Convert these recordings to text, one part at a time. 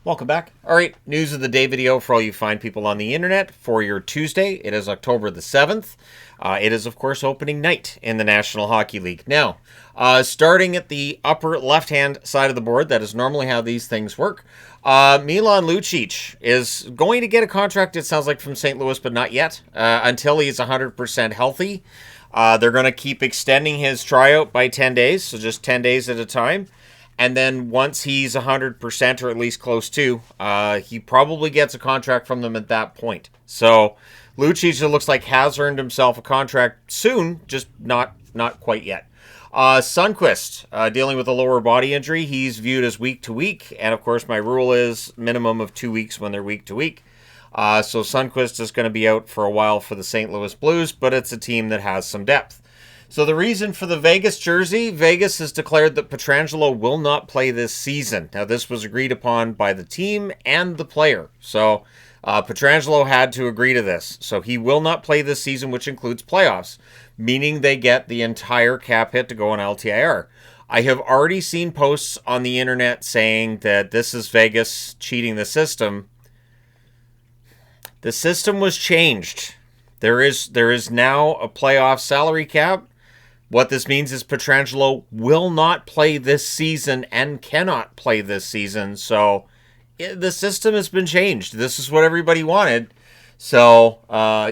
Welcome back. All right, news of the day video for all you fine people on the internet for your Tuesday. It is October the 7th. It is, of course, opening night in the National Hockey League. Now, starting at the upper left-hand side of the board, that is normally how these things work. Milan Lucic is going to get a contract, it sounds like, from St. Louis, but not yet, until he's 100% healthy. They're going to keep extending his tryout by 10 days, so just 10 days at a time. And then once he's 100% or at least close to, he probably gets a contract from them at that point. So Lucic, it looks like, has earned himself a contract soon, just not quite yet. Sundqvist, dealing with a lower body injury. He's viewed as week to week. And, of course, my rule is minimum of 2 weeks when they're week to week. So Sundqvist is going to be out for a while for the St. Louis Blues, but it's a team that has some depth. So the reason for the Vegas jersey, Vegas has declared that Pietrangelo will not play this season. Now, this was agreed upon by the team and the player. So Pietrangelo had to agree to this. So he will not play this season, which includes playoffs, meaning they get the entire cap hit to go on LTIR. I have already seen posts on the internet saying that this is Vegas cheating the system. The system was changed. There is now a playoff salary cap. What this means is Pietrangelo will not play this season and cannot play this season. So the system has been changed. This is what everybody wanted. So,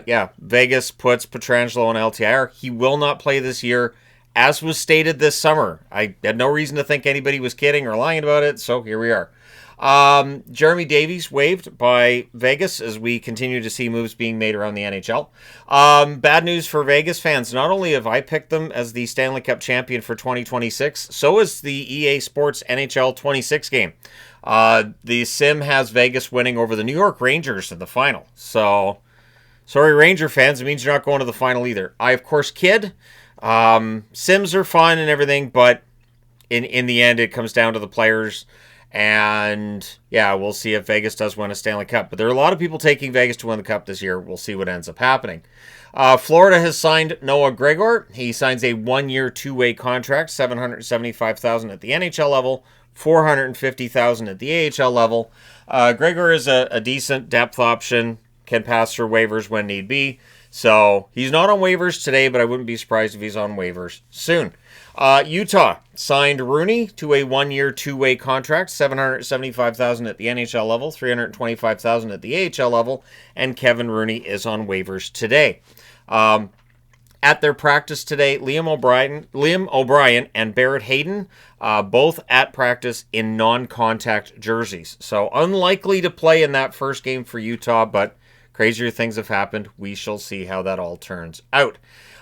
yeah, Vegas puts Pietrangelo on LTIR. He will not play this year, as was stated this summer. I had no reason to think anybody was kidding or lying about it, so here we are. Jeremy Davies waived by Vegas as we continue to see moves being made around the NHL. Bad news for Vegas fans. Not only have I picked them as the Stanley Cup champion for 2026, so is the EA Sports NHL 26 game. The sim has Vegas winning over the New York Rangers in the final. So, sorry, Ranger fans, it means you're not going to the final either. I, of course, kid. Sims are fun and everything, but in the end, it comes down to the players. And, yeah, we'll see if Vegas does win a Stanley Cup. But there are a lot of people taking Vegas to win the Cup this year. We'll see what ends up happening. Florida has signed Noah Gregor. He signs a one-year, two-way contract, $775,000 at the NHL level, $450,000 at the AHL level. Gregor is a decent depth option, can pass through waivers when need be. So he's not on waivers today, but I wouldn't be surprised if he's on waivers soon. Utah signed Rooney to a one-year, two-way contract, $775,000 at the NHL level, $325,000 at the AHL level, and Kevin Rooney is on waivers today. At their practice today, Liam O'Brien and Barrett Hayden, both at practice in non-contact jerseys. So unlikely to play in that first game for Utah, but crazier things have happened. We shall see how that all turns out.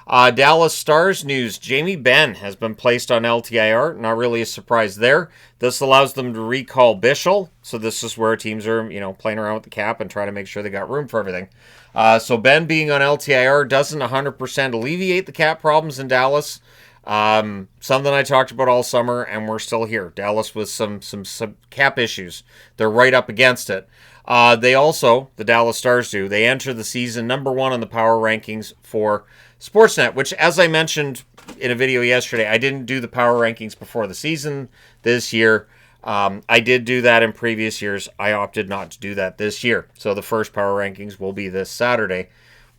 Dallas Stars news. Jamie Benn has been placed on LTIR. Not really a surprise there. This allows them to recall Bischel. So this is where teams are, playing around with the cap and trying to make sure they got room for everything. So Ben being on LTIR doesn't 100% alleviate the cap problems in Dallas. Something I talked about all summer, and we're still here. Dallas with some cap issues. They're right up against it. They also, the Dallas Stars do, they enter the season number 1 on the power rankings for Sportsnet, which, as I mentioned in a video yesterday, I didn't do the power rankings before the season this year. I did do that in previous years. I opted not to do that this year. So the first power rankings will be this Saturday,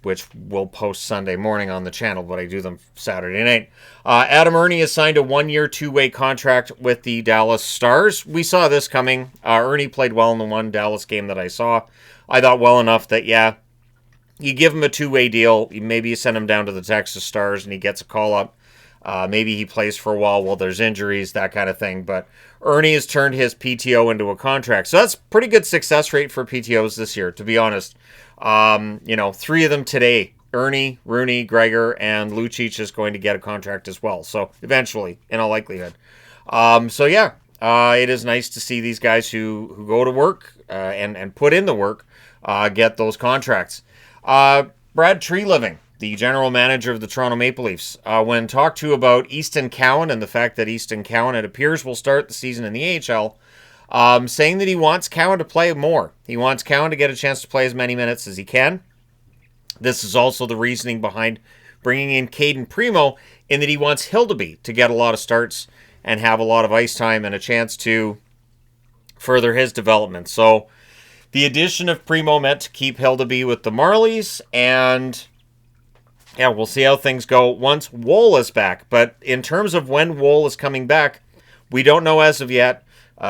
which we'll post Sunday morning on the channel, but I do them Saturday night. Adam Erne has signed a one-year, two-way contract with the Dallas Stars. We saw this coming. Erne played well in the one Dallas game that I saw. I thought well enough that, yeah, you give him a two-way deal. Maybe you send him down to the Texas Stars and he gets a call-up. Maybe he plays for a while there's injuries, that kind of thing. But Erne has turned his PTO into a contract. So that's pretty good success rate for PTOs this year, to be honest. 3 of them today. Erne, Rooney, Gregor, and Lucic is going to get a contract as well. So eventually, in all likelihood. It is nice to see these guys who go to work and put in the work get those contracts. Brad Treliving, the general manager of the Toronto Maple Leafs, when talked to about Easton Cowan and the fact that Easton Cowan, it appears, will start the season in the AHL, saying that he wants Cowan to play more. He wants Cowan to get a chance to play as many minutes as he can. This is also the reasoning behind bringing in Caden Primo, in that he wants Hildeby to get a lot of starts and have a lot of ice time and a chance to further his development. So the addition of Primo meant to keep Hildeby with the Marlies, and yeah, we'll see how things go once Woll is back. But in terms of when Woll is coming back, we don't know as of yet.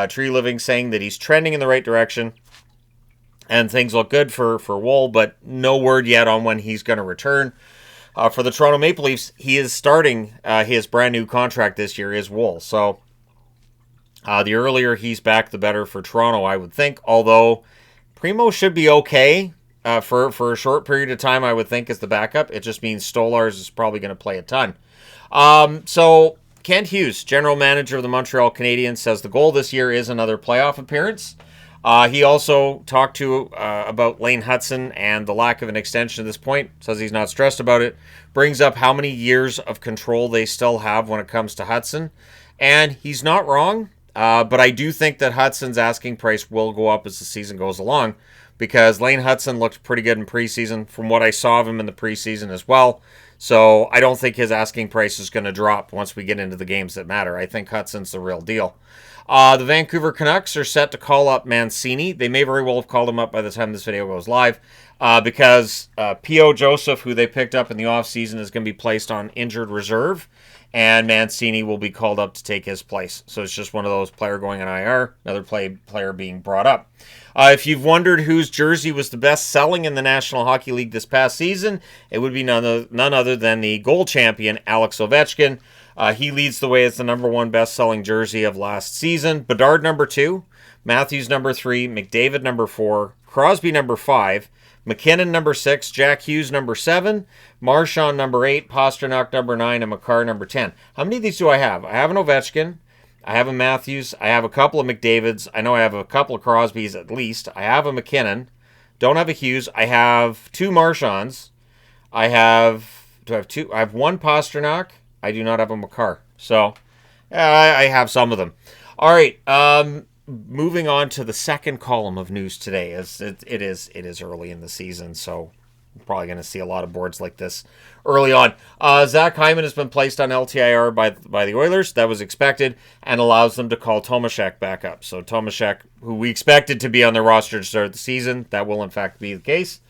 Tree Living saying that he's trending in the right direction and things look good for Woll, but no word yet on when he's going to return. For the Toronto Maple Leafs, he is starting his brand new contract this year is Woll. So the earlier he's back, the better for Toronto, I would think. Although Primo should be okay for a short period of time, I would think, as the backup. It just means Stolars is probably going to play a ton. So Kent Hughes, general manager of the Montreal Canadiens, says the goal this year is another playoff appearance. He also talked about Lane Hutson and the lack of an extension at this point. Says he's not stressed about it. Brings up how many years of control they still have when it comes to Hutson. And he's not wrong. But I do think that Hudson's asking price will go up as the season goes along. Because Lane Hutson looked pretty good in preseason from what I saw of him in the preseason as well. So I don't think his asking price is going to drop once we get into the games that matter. I think Hudson's the real deal. The Vancouver Canucks are set to call up Mancini. They may very well have called him up by the time this video goes live because P.O. Joseph, who they picked up in the offseason, is going to be placed on injured reserve, and Mancini will be called up to take his place. So it's just one of those player going on IR, another player being brought up. If you've wondered whose jersey was the best selling in the National Hockey League this past season, it would be none other than the goal champion, Alex Ovechkin. He leads the way as the number one best-selling jersey of last season. Bedard, number 2. Matthews, number 3. McDavid, number 4. Crosby, number 5. McKinnon, number 6. Jack Hughes, number 7. Marchand, number 8. Pastrnak, number 9. And Makar, number 10. How many of these do I have? I have an Ovechkin. I have a Matthews. I have a couple of McDavids. I know I have a couple of Crosbys at least. I have a McKinnon. Don't have a Hughes. I have 2 Marchands. Do I have 2? I have 1 Pastrnak. I do not have a Makar. So, I have some of them. All right. Moving on to the second column of news today. As it is early in the season, so we're probably going to see a lot of boards like this early on. Zach Hyman has been placed on LTIR by the Oilers. That was expected and allows them to call Tomashek back up. So Tomashek, who we expected to be on the roster to start the season, that will in fact be the case.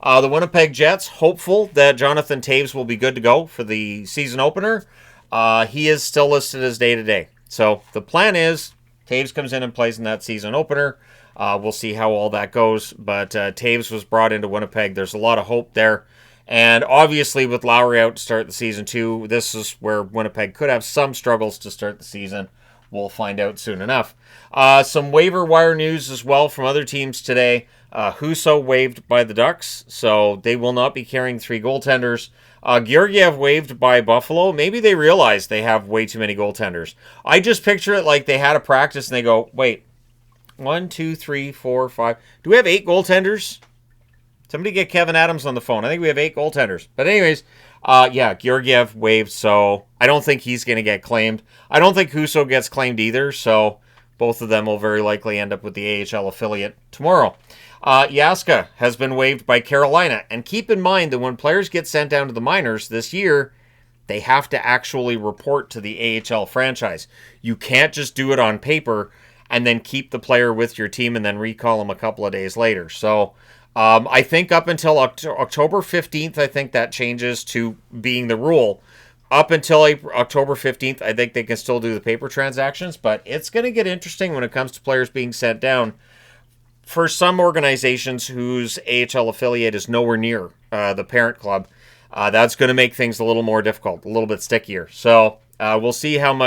The Winnipeg Jets, hopeful that Jonathan Toews will be good to go for the season opener. He is still listed as day-to-day. So the plan is Toews comes in and plays in that season opener. We'll see how all that goes. But Toews was brought into Winnipeg. There's a lot of hope there. And obviously with Lowry out to start the season too, this is where Winnipeg could have some struggles to start the season. We'll find out soon enough. Some waiver wire news as well from other teams today. Husso waived by the Ducks, so they will not be carrying 3 goaltenders. Georgiev waived by Buffalo. Maybe they realize they have way too many goaltenders. I just picture it like they had a practice and they go, wait, 1, 2, 3, 4, 5. Do we have 8 goaltenders? Somebody get Kevin Adams on the phone. I think we have 8 goaltenders. But anyways, Georgiev waived, so I don't think he's going to get claimed. I don't think Husso gets claimed either, so both of them will very likely end up with the AHL affiliate tomorrow. Yaska has been waived by Carolina. And keep in mind that when players get sent down to the minors this year, they have to actually report to the AHL franchise. You can't just do it on paper and then keep the player with your team and then recall him a couple of days later. So I think up until October 15th, I think that changes to being the rule. Up until October 15th, I think they can still do the paper transactions, but it's going to get interesting when it comes to players being sent down. For some organizations whose AHL affiliate is nowhere near the parent club, that's going to make things a little more difficult, a little bit stickier. So we'll see how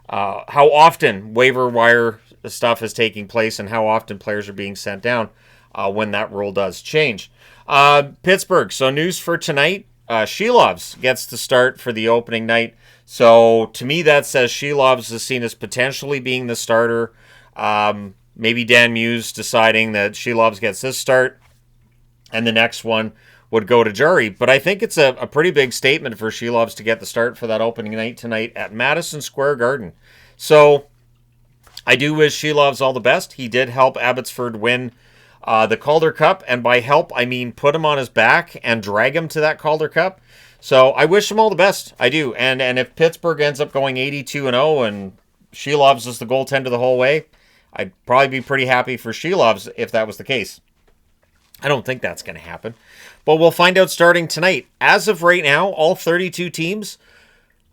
often waiver wire stuff is taking place and how often players are being sent down when that rule does change. Pittsburgh, so news for tonight. Shelovs gets to start for the opening night. So to me, that says Shelovs is seen as potentially being the starter. Maybe Dan Muse deciding that Shelovs gets this start and the next one would go to Jari. But I think it's a pretty big statement for Shelovs to get the start for that opening night tonight at Madison Square Garden. So I do wish Shelovs all the best. He did help Abbotsford win the Calder Cup, and by help, I mean put him on his back and drag him to that Calder Cup. So I wish him all the best. I do. And if Pittsburgh ends up going 82-0 and Shelovs is the goaltender the whole way, I'd probably be pretty happy for Shilovs if that was the case. I don't think that's going to happen. But we'll find out starting tonight. As of right now, all 32 teams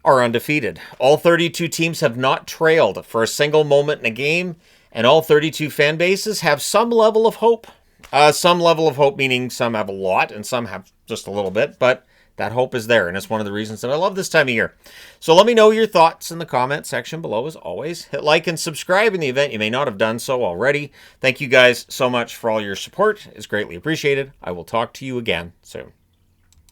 are undefeated. All 32 teams have not trailed for a single moment in a game, and all 32 fan bases have some level of hope. Some level of hope meaning some have a lot and some have just a little bit, but that hope is there, and it's one of the reasons that I love this time of year. So let me know your thoughts in the comment section below, as always. Hit like and subscribe in the event you may not have done so already. Thank you guys so much for all your support. It's greatly appreciated. I will talk to you again soon.